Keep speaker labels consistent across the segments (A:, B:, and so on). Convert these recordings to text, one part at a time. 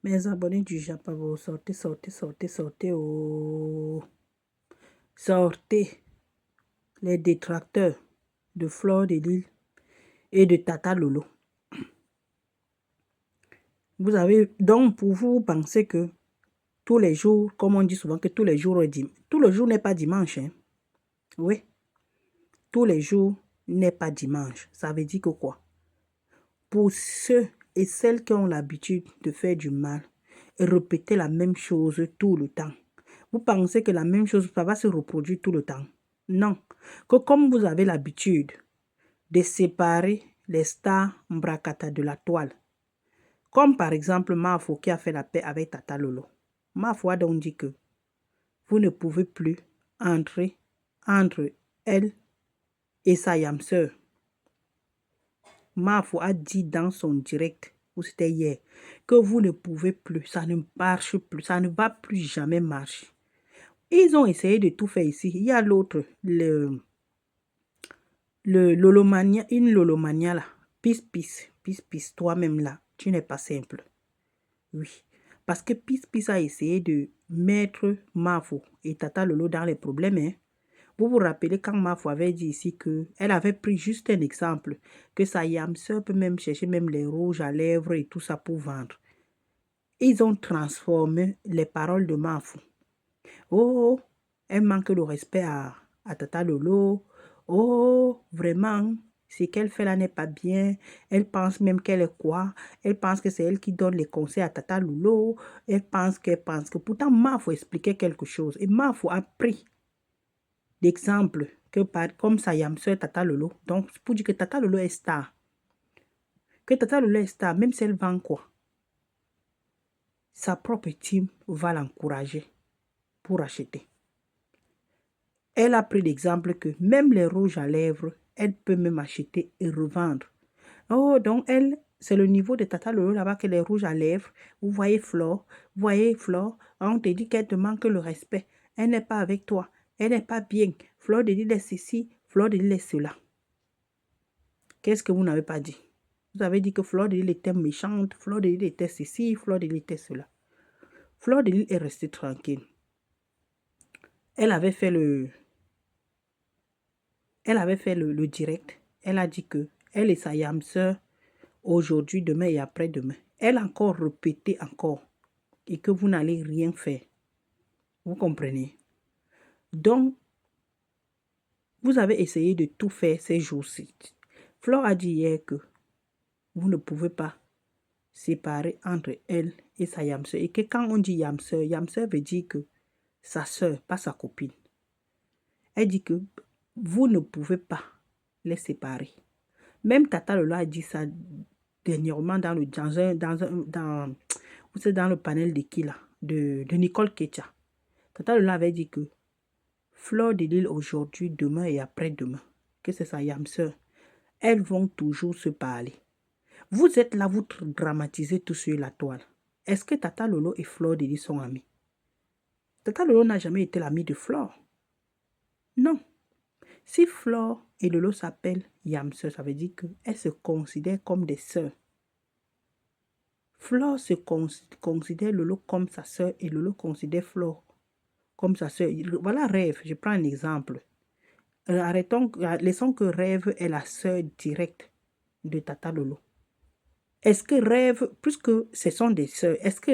A: Mes abonnés du Japon, sortez, sortez, sortez, sortez, oh. Sortez les détracteurs de Fleur de Lille et de Tata Lolo. Vous avez donc pour vous penser que tous les jours, comme on dit souvent que tous les jours, tout le jour n'est pas dimanche. Hein? Oui, tous les jours n'est pas dimanche. Ça veut dire que quoi? Pour ceux et celles qui ont l'habitude de faire du mal et répéter la même chose tout le temps, vous pensez que la même chose, ça va se reproduire tout le temps? Non. Que comme vous avez l'habitude de séparer les stars Mbrakata de la toile, comme par exemple Mafo qui a fait la paix avec Tata Lolo. Mafo a donc dit que vous ne pouvez plus entrer entre elle et sa yam-sœur. Mafo a dit dans son direct, ou c'était hier, que vous ne pouvez plus, ça ne marche plus, ça ne va plus jamais marcher. Ils ont essayé de tout faire ici. Il y a l'autre, une lolomania là. Pis, toi-même là, tu n'es pas simple. Oui. Parce que Pis a essayé de mettre Mafo et Tata Lolo dans les problèmes. Hein. Vous vous rappelez quand Mafo avait dit ici qu'elle avait pris juste un exemple, que sa yam-sœur peut même chercher même les rouges à lèvres et tout ça pour vendre. Ils ont transformé les paroles de Mafo. Oh, elle manque de respect à Tata Lolo. Oh, vraiment, ce qu'elle fait là n'est pas bien. Elle pense même qu'elle est quoi? Elle pense que c'est elle qui donne les conseils à Tata Lolo. Elle pense que... Pourtant, Mafo expliquait quelque chose. Et Mafo a pris d'exemple que comme sa yam-sœur Tata Lolo. Donc, pour dire que Tata Lolo est star. Que Tata Lolo est star, même si elle vend quoi? Sa propre team va l'encourager pour acheter. Elle a pris l'exemple que même les rouges à lèvres, elle peut même acheter et revendre. Oh, donc elle, c'est le niveau de Tata Lolo là-bas que les rouges à lèvres. Vous voyez Flore, on te dit qu'elle te manque le respect. Elle n'est pas avec toi, elle n'est pas bien. Flore de Lille est ceci, Flore de Lille est cela. Qu'est-ce que vous n'avez pas dit? Vous avez dit que Flore de Lille était méchante, Flore de Lille était ceci, Flore de Lille était cela. Flore de Lille est restée tranquille. Elle avait fait le direct. Elle a dit que elle et sa yam-sœur, aujourd'hui, demain et après-demain. Elle a encore répété encore. Et que vous n'allez rien faire. Vous comprenez? Donc, vous avez essayé de tout faire ces jours-ci. Flore a dit hier que vous ne pouvez pas séparer entre elle et sa yam-sœur. Et que quand on dit yam-sœur veut dire que sa sœur, pas sa copine. Elle dit que vous ne pouvez pas les séparer. Même Tata Lola a dit ça dernièrement dans le panel de qui là? De Nicole Ketcha. Tata Lola avait dit que Fleur de Lille aujourd'hui, demain et après-demain, que c'est sa yam-sœur, elles vont toujours se parler. Vous êtes là, vous dramatisez tout sur la toile. Est-ce que Tata Lolo et Fleur de Lille sont amies? Tata Lolo n'a jamais été l'amie de Flore. Non. Si Flore et Lolo s'appellent yam-sœur, ça veut dire qu'elles se considèrent comme des sœurs. Flore se considère Lolo comme sa sœur et Lolo considère Flore comme sa sœur. Voilà Rêve, je prends un exemple. Laissons que Rêve est la sœur directe de Tata Lolo. Est-ce que Rêve, puisque ce sont des sœurs, est-ce que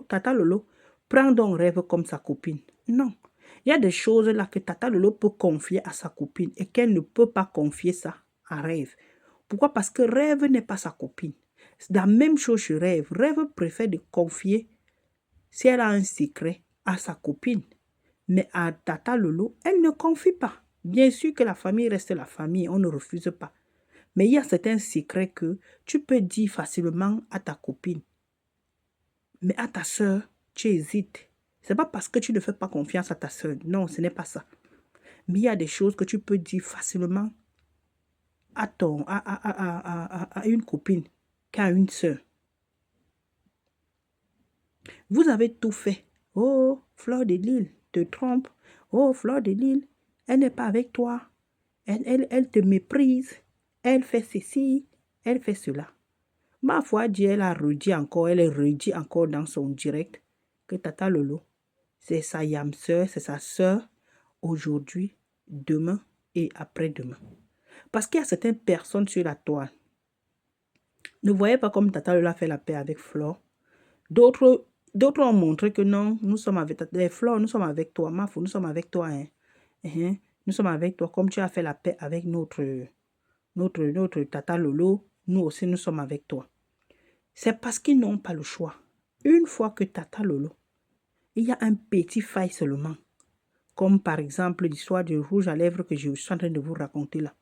A: Tata Lolo prend donc Rêve comme sa copine? Non. Il y a des choses là que Tata Lolo peut confier à sa copine et qu'elle ne peut pas confier ça à Rêve. Pourquoi? Parce que Rêve n'est pas sa copine. C'est la même chose chez Rêve. Rêve préfère de confier, si elle a un secret, à sa copine. Mais à Tata Lolo, elle ne confie pas. Bien sûr que la famille reste la famille, on ne refuse pas. Mais il y a certains secrets que tu peux dire facilement à ta copine. Mais à ta soeur, tu hésites. Ce n'est pas parce que tu ne fais pas confiance à ta soeur. Non, ce n'est pas ça. Mais il y a des choses que tu peux dire facilement à une copine qu'à une soeur. Vous avez tout fait. Oh, Fleur de Lille te trompe. Oh, Fleur de Lille, elle n'est pas avec toi. Elle te méprise. Elle fait ceci, elle fait cela. Ma foi dit, elle a redit encore, elle est redit encore dans son direct que Tata Lolo, c'est sa yam sœur, c'est sa sœur aujourd'hui, demain et après-demain. Parce qu'il y a certaines personnes sur la toile. Ne voyez pas comme Tata Lolo a fait la paix avec Flore. D'autres ont montré que non, nous sommes avec Flore, nous sommes avec toi. Mafou, nous sommes avec toi. Hein. Nous sommes avec toi. Comme tu as fait la paix avec notre Tata Lolo, nous aussi, nous sommes avec toi. C'est parce qu'ils n'ont pas le choix. Une fois que Tata Lolo, il y a un petit faille seulement. Comme par exemple l'histoire du rouge à lèvres que je suis en train de vous raconter là.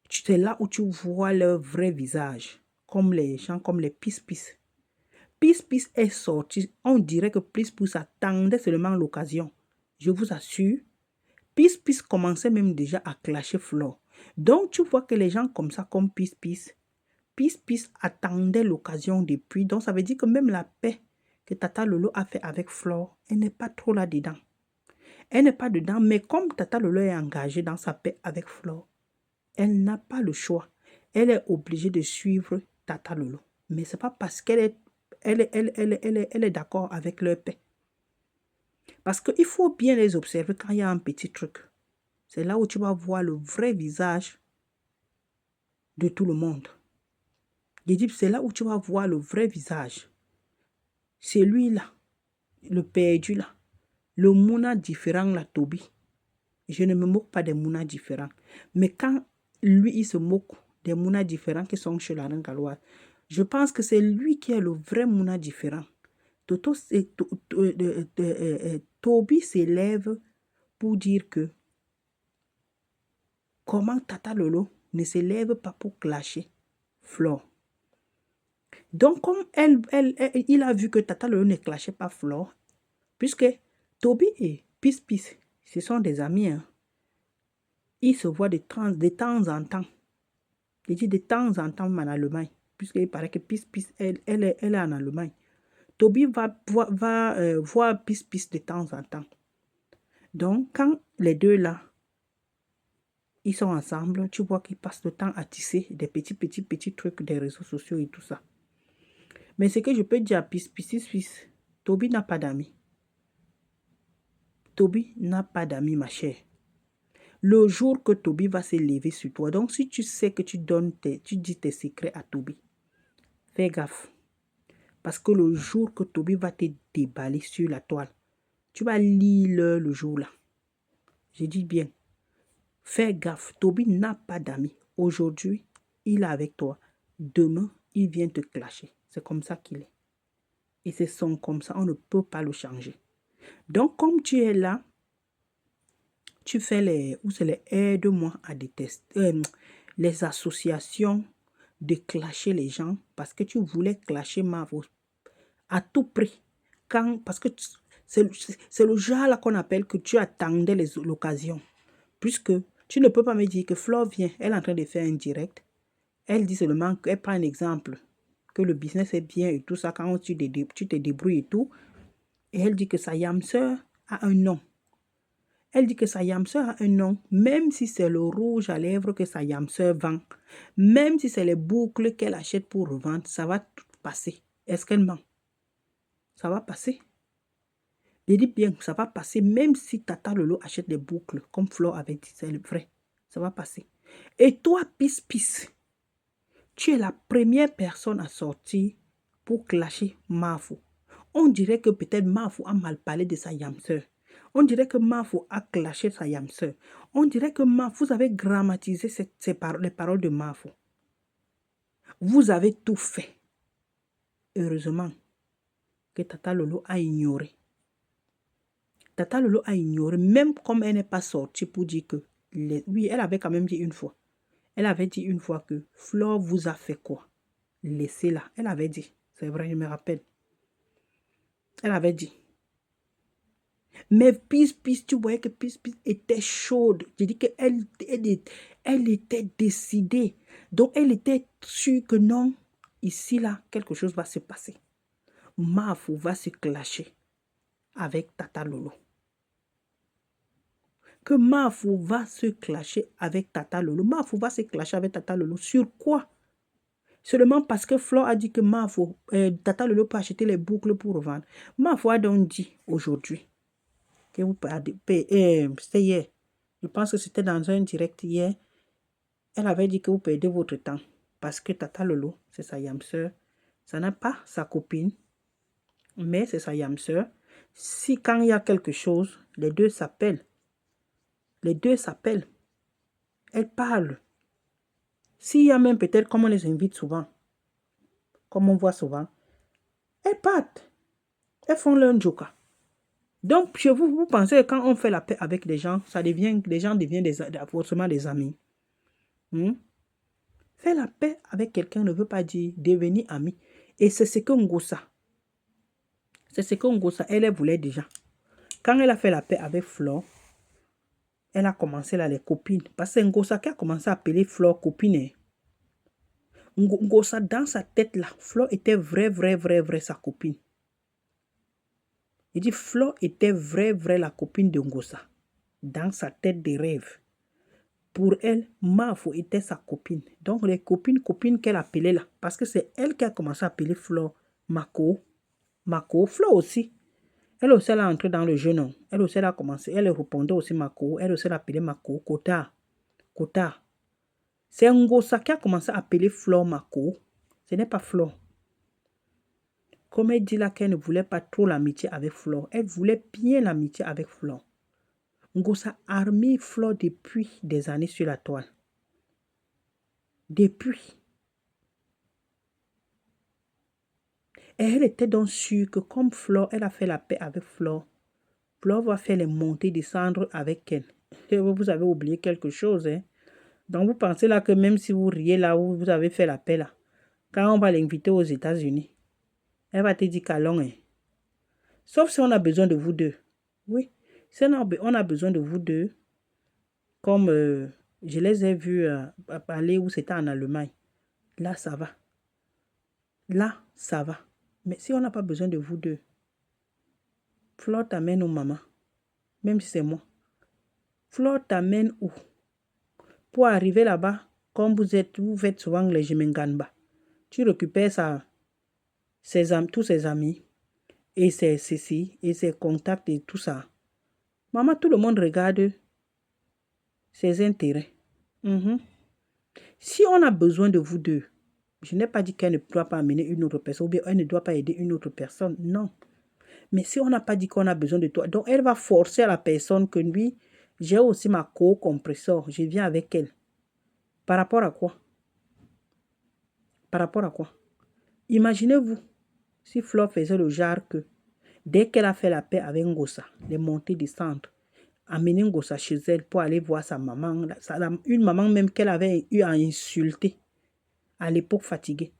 A: C'est là où tu vois leur vrai visage. Comme les gens, comme les pis-pis. Pis-pis est sorti. On dirait que Pis-Pis attendait seulement l'occasion. Je vous assure. Pis-Pis commençait même déjà à clasher Flore. Donc tu vois que les gens comme ça, comme Pis-Pis attendait l'occasion depuis. Donc ça veut dire que même la paix que Tata Lolo a fait avec Flore, elle n'est pas trop là-dedans. Elle n'est pas dedans, mais comme Tata Lolo est engagée dans sa paix avec Flore, elle n'a pas le choix. Elle est obligée de suivre Tata Lolo. Mais ce n'est pas parce qu'elle est, elle est d'accord avec leur paix. Parce qu'il faut bien les observer quand il y a un petit truc. C'est là où tu vas voir le vrai visage de tout le monde. Je dis, c'est là où tu vas voir le vrai visage. C'est lui là, le perdu là, le mouna différent là, Toby. Je ne me moque pas des mounas différents. Mais quand lui, il se moque des mounas différents qui sont chez la reine galloise, je pense que c'est lui qui est le vrai mouna différent. Toby s'élève pour dire que comment Tata Lolo ne s'élève pas pour clasher Flore. Donc, comme il a vu que Tata Lolo ne clashait pas Flore, puisque Toby et Pis-Pis, ce sont des amis, hein. Ils se voient de temps en temps. Je dis de temps en temps en Allemagne, puisqu'il paraît que Pis-Pis, elle est en Allemagne. Toby va voir Pis-Pis de temps en temps. Donc, quand les deux là, ils sont ensemble, tu vois qu'ils passent le temps à tisser des petits trucs des réseaux sociaux et tout ça. Mais ce que je peux dire à Pis-Pis, Toby n'a pas d'amis. Toby n'a pas d'amis, ma chère. Le jour que Toby va se lever sur toi, donc si tu sais que tu dis tes secrets à Toby, fais gaffe. Parce que le jour que Toby va te déballer sur la toile, tu vas lire le jour là. Je dis bien, fais gaffe. Toby n'a pas d'amis. Aujourd'hui, il est avec toi. Demain, il vient te clasher. C'est comme ça qu'il est. Et c'est son comme ça, on ne peut pas le changer. Donc, comme tu es là, tu fais les aide-moi à détester, les associations de clasher les gens parce que tu voulais clasher Mavo à tout prix. Parce que c'est le genre là qu'on appelle que tu attendais l'occasion. Puisque tu ne peux pas me dire que Flore vient, elle est en train de faire un direct. Elle dit seulement qu'elle prend un exemple, que le business est bien et tout ça, quand tu te débrouilles et tout. Et elle dit que sa yam sœur a un nom. Elle dit que sa yam sœur a un nom, même si c'est le rouge à lèvres que sa yam sœur vend, même si c'est les boucles qu'elle achète pour revendre, ça va tout passer. Est-ce qu'elle ment? Ça va passer. Je dis bien que ça va passer, même si Tata Lolo achète des boucles, comme Flore avait dit, c'est vrai. Ça va passer. Et toi, Pis-Pis, tu es la première personne à sortir pour clasher Mafou. On dirait que peut-être Mafou a mal parlé de sa yam sœur. On dirait que Mafou a clashé sa yam sœur. On dirait que Mafou, vous avez grammatisé les paroles de Mafou. Vous avez tout fait. Heureusement que Tata Lolo a ignoré. Tata Lolo a ignoré, même comme elle n'est pas sortie pour dire que... Oui, elle avait quand même dit une fois. Elle avait dit une fois que Flore vous a fait quoi? Laissez-la. Elle avait dit. C'est vrai, je me rappelle. Elle avait dit. Mais Pis, tu voyais que Pis était chaude. Je dis qu'elle elle était décidée. Donc, elle était sûre que non, ici, là, quelque chose va se passer. Mafou va se clasher avec Tata Lolo. Que Mafou va se clasher avec Tata Lolo. Mafou va se clasher avec Tata Lolo. Sur quoi? Seulement parce que Flore a dit que Mafo, Tata Lolo peut acheter les boucles pour revendre. Mafo a donc dit aujourd'hui que vous c'était hier. Je pense que c'était dans un direct hier. Elle avait dit que vous perdez votre temps. Parce que Tata Lolo, c'est sa yam sœur. Ça n'est pas sa copine, mais c'est sa yam sœur. Si quand il y a quelque chose, les deux s'appellent. Les deux s'appellent. Elles parlent. S'il y a même peut-être comme on les invite souvent, comme on voit souvent, elles partent. Elles font leur joker. Donc, chez vous, vous pensez que quand on fait la paix avec les gens, les gens deviennent forcément des amis. Faire la paix avec quelqu'un ne veut pas dire devenir ami. Et c'est ce que Ngosa. C'est ce que Ngosa, elle voulait déjà. Quand elle a fait la paix avec Flore, elle a commencé là les copines. Parce que Ngosa qui a commencé à appeler Flore copine. Ngosa, dans sa tête là, Flore était vraie sa copine. Il dit Flore était vraie la copine de Ngosa. Dans sa tête des rêves. Pour elle, Mafo était sa copine. Donc les copines qu'elle appelait là. Parce que c'est elle qui a commencé à appeler Flore Mako. Flore aussi. Elle aussi, elle a entré dans le jeu, non. Elle aussi, elle a commencé. Elle répondait aussi Mako. Elle aussi, elle appelait Mako. Kota. C'est Ngosa qui a commencé à appeler Flore Mako. Ce n'est pas Flore. Comme elle dit là qu'elle ne voulait pas trop l'amitié avec Flore. Elle voulait bien l'amitié avec Flore. Ngosa a armé Flore depuis des années sur la toile. Depuis. Et elle était donc sûre que comme Flore, elle a fait la paix avec Flore. Flore va faire les montées, descendre avec elle. Et vous avez oublié quelque chose, hein. Donc vous pensez là que même si vous riez là où vous avez fait la paix là, quand on va l'inviter aux États-Unis, elle va te dire qu'allons, hein. Sauf si on a besoin de vous deux. Oui. Si on a besoin de vous deux, comme je les ai vus aller où c'était en Allemagne. Là, ça va. Là, ça va. Mais si on n'a pas besoin de vous deux, Flore t'amène où, maman? Même si c'est moi. Flore t'amène où? Pour arriver là-bas, comme vous faites souvent les Jemenganba. Tu récupères tous ses amis et ses contacts et tout ça. Maman, tout le monde regarde ses intérêts. Si on a besoin de vous deux, je n'ai pas dit qu'elle ne doit pas amener une autre personne ou bien elle ne doit pas aider une autre personne. Non. Mais si on n'a pas dit qu'on a besoin de toi, donc elle va forcer à la personne que lui, j'ai aussi ma co-compresseur, je viens avec elle. Par rapport à quoi? Par rapport à quoi? Imaginez-vous si Flore faisait le genre que dès qu'elle a fait la paix avec Ngosa, les montées descendre, amener Ngosa chez elle pour aller voir sa maman, une maman même qu'elle avait eu à insulter à l'époque fatiguée.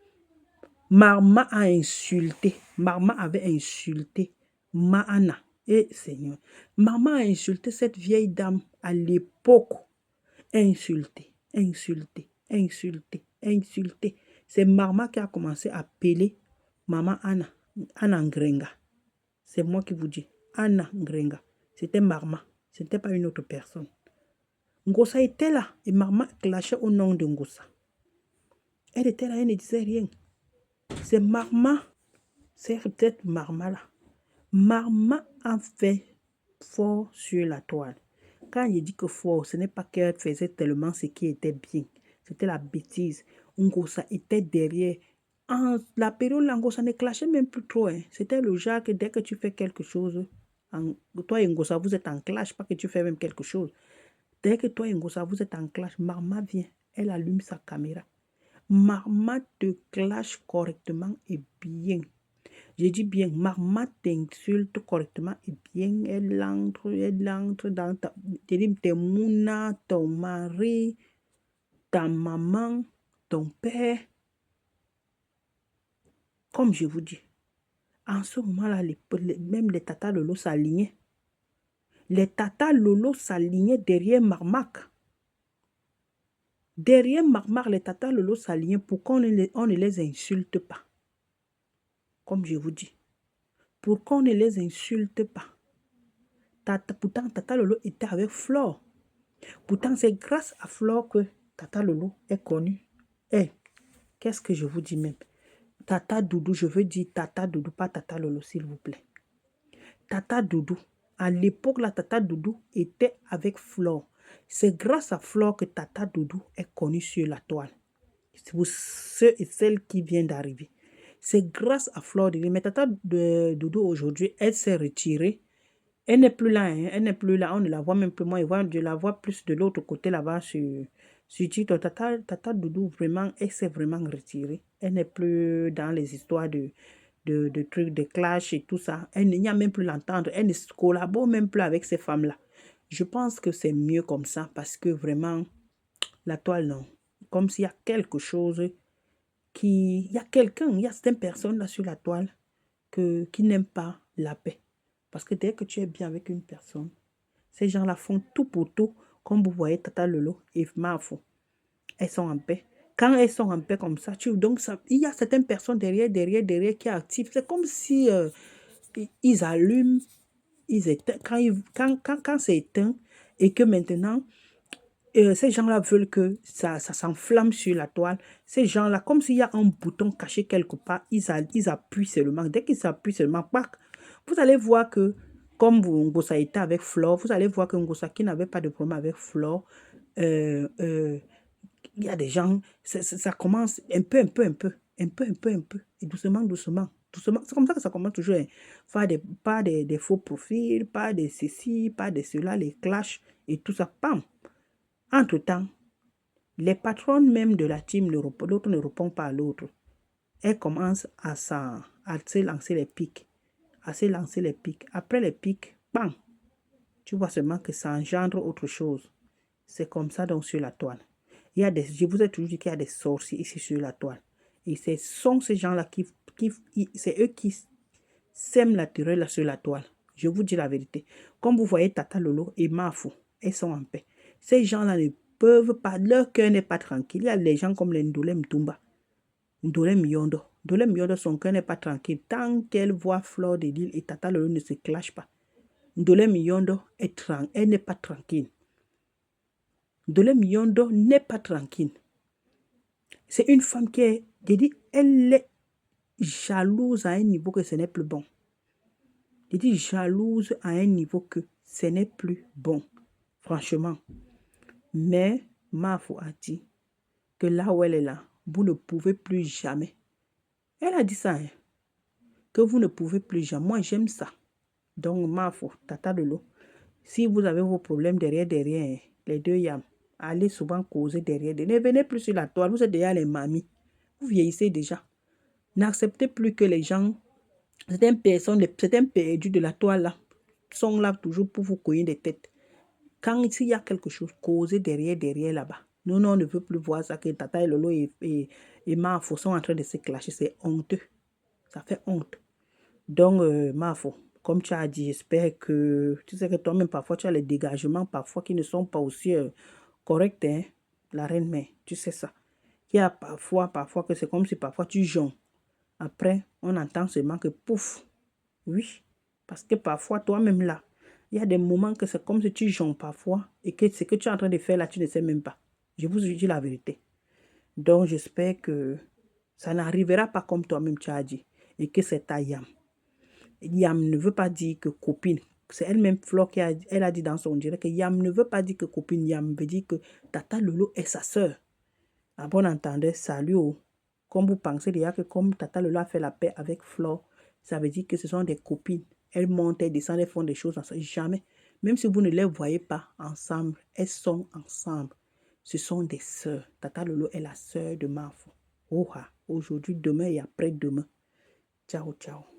A: Marma a insulté. Marma avait insulté Maana. Et Seigneur, Marma a insulté cette vieille dame à l'époque. Insulté. C'est Marma qui a commencé à appeler Maman Anna. Anna Ngrenga. C'est moi qui vous dis. Anna Ngrenga. C'était Marma. Ce n'était pas une autre personne. Ngosa était là. Et Marma clashait au nom de Ngosa. Elle était là, elle ne disait rien. C'est Marma. C'est peut-être Marma là. Marma a fait fort sur la toile. Quand il dit que fort, ce n'est pas qu'elle faisait tellement ce qui était bien. C'était la bêtise. Ngosa était derrière. En la période là, Ngosa ne clashait même plus trop. Hein. C'était le genre que dès que tu fais quelque chose, toi et Ngosa, vous êtes en clash, pas que tu fais même quelque chose. Dès que toi et Ngosa, vous êtes en clash, Marma vient, elle allume sa caméra. Marma te clash correctement et bien. Je dis bien, Marma t'insulte correctement et bien. Elle entre dans ta... tes mouna, ton mari, ta maman, ton père. Comme je vous dis, en ce moment-là, même les Tata Lolo s'alignaient. Les Tata Lolo s'alignaient derrière Marmac. Derrière Marmac, les Tata Lolo s'alignaient pour qu'on ne les insulte pas. Comme je vous dis. Pour qu'on ne les insulte pas. Pourtant, Tata Lolo était avec Flore. Pourtant, c'est grâce à Flore que Tata Lolo est connue. Qu'est-ce que je vous dis même? Tata Doudou, je veux dire Tata Doudou, pas Tata Lolo, s'il vous plaît. Tata Doudou, à l'époque, la Tata Doudou était avec Flore. C'est grâce à Flore que Tata Doudou est connue sur la toile. C'est pour ceux et celles qui viennent d'arriver. C'est grâce à Flore de mais Tata Doudou aujourd'hui, elle s'est retirée. Elle n'est plus là, hein. Elle n'est plus là. On ne la voit même plus. Moi, je la vois plus de l'autre côté là-bas sur TikTok. Tata Doudou, vraiment, elle s'est vraiment retirée. Elle n'est plus dans les histoires de trucs, de clash et tout ça. Elle n'y a même plus l'entendre. Elle ne collabore même plus avec ces femmes-là. Je pense que c'est mieux comme ça parce que vraiment, la toile, non. Comme s'il y a quelque chose il y a quelqu'un, il y a certaines personnes là sur la toile qui n'aiment pas la paix. Parce que dès que tu es bien avec une personne, ces gens-là font tout pour tout, comme vous voyez Tata Lolo et Mafo. Elles sont en paix. Quand elles sont en paix comme ça, donc ça, il y a certaines personnes derrière qui activent. C'est comme si ils allument, ils éteignent. Quand c'est éteint et que maintenant, ces gens-là veulent que ça s'enflamme sur la toile. Ces gens-là, comme s'il y a un bouton caché quelque part, ils appuient seulement. Dès qu'ils s'appuient seulement, pac, vous allez voir que, comme Ngosa était avec Flore, vous allez voir que Ngosa qui n'avait pas de problème avec Flore, il y a des gens, ça commence un peu, et doucement, doucement. C'est comme ça que ça commence toujours. Hein. Pas des faux profils, pas de ceci, pas de cela, les clashs et tout ça. Pam! Entre-temps, les patronnes même de la team, l'autre ne répond pas à l'autre. Elles commencent à se lancer les pics. Après les pics, bam! Tu vois seulement que ça engendre autre chose. C'est comme ça donc sur la toile. Je vous ai toujours dit qu'il y a des sorciers ici sur la toile. Et ce sont ces gens-là c'est eux qui sèment la terreur là sur la toile. Je vous dis la vérité. Comme vous voyez Tata Lolo et Mafou, elles sont en paix. Ces gens-là ne peuvent pas, leur cœur n'est pas tranquille. Il y a des gens comme les Ndolem Tumba, Ndolem Yondo. Ndolem Yondo, son cœur n'est pas tranquille. Tant qu'elle voit Flore de Lille et Tata Lolo ne se clashent pas. Ndolem Yondo elle n'est pas tranquille. Ndolem Yondo n'est pas tranquille. C'est une femme qui est, je dis, elle est jalouse à un niveau que ce n'est plus bon. Je dis jalouse à un niveau que ce n'est plus bon. Franchement. Mais Mafo a dit que là où elle est là, vous ne pouvez plus jamais. Elle a dit ça, hein, que vous ne pouvez plus jamais. Moi, j'aime ça. Donc, Mafo, Tata de l'eau. Si vous avez vos problèmes derrière, les deux yams, allez souvent causer derrière. Ne venez plus sur la toile. Vous êtes déjà les mamies. Vous vieillissez déjà. N'acceptez plus que les gens, certaines perdus de la toile là, sont là toujours pour vous cogner des têtes. Quand il y a quelque chose, causez derrière là-bas. Nous, on ne veut plus voir ça que Tata et Lolo et Mafo sont en train de se clasher. C'est honteux. Ça fait honte. Donc, Mafo, comme tu as dit, j'espère que, tu sais que toi-même, parfois, tu as les dégagements, parfois, qui ne sont pas aussi corrects, hein, la reine mère, tu sais ça. Il y a parfois que c'est comme si parfois tu jonges. Après, on entend seulement que pouf. Oui, parce que parfois, toi-même là, il y a des moments que c'est comme si tu jonges parfois et que ce que tu es en train de faire là, tu ne sais même pas. Je vous dis la vérité. Donc, j'espère que ça n'arrivera pas comme toi-même tu as dit et que c'est ta Yam. Yam ne veut pas dire que copine. C'est elle-même Flore elle a dit dans son direct que Yam ne veut pas dire que copine. Yam veut dire que Tata Lolo est sa sœur. À bon entendeur, salut. Comme vous pensez déjà que comme Tata Lolo a fait la paix avec Flore, ça veut dire que ce sont des copines. Elles montent, elles descendent, elles font des choses ensemble. Jamais. Même si vous ne les voyez pas ensemble, elles sont ensemble. Ce sont des sœurs. Tata Lolo est la sœur de Mafo. Aujourd'hui, demain et après-demain. Ciao, ciao.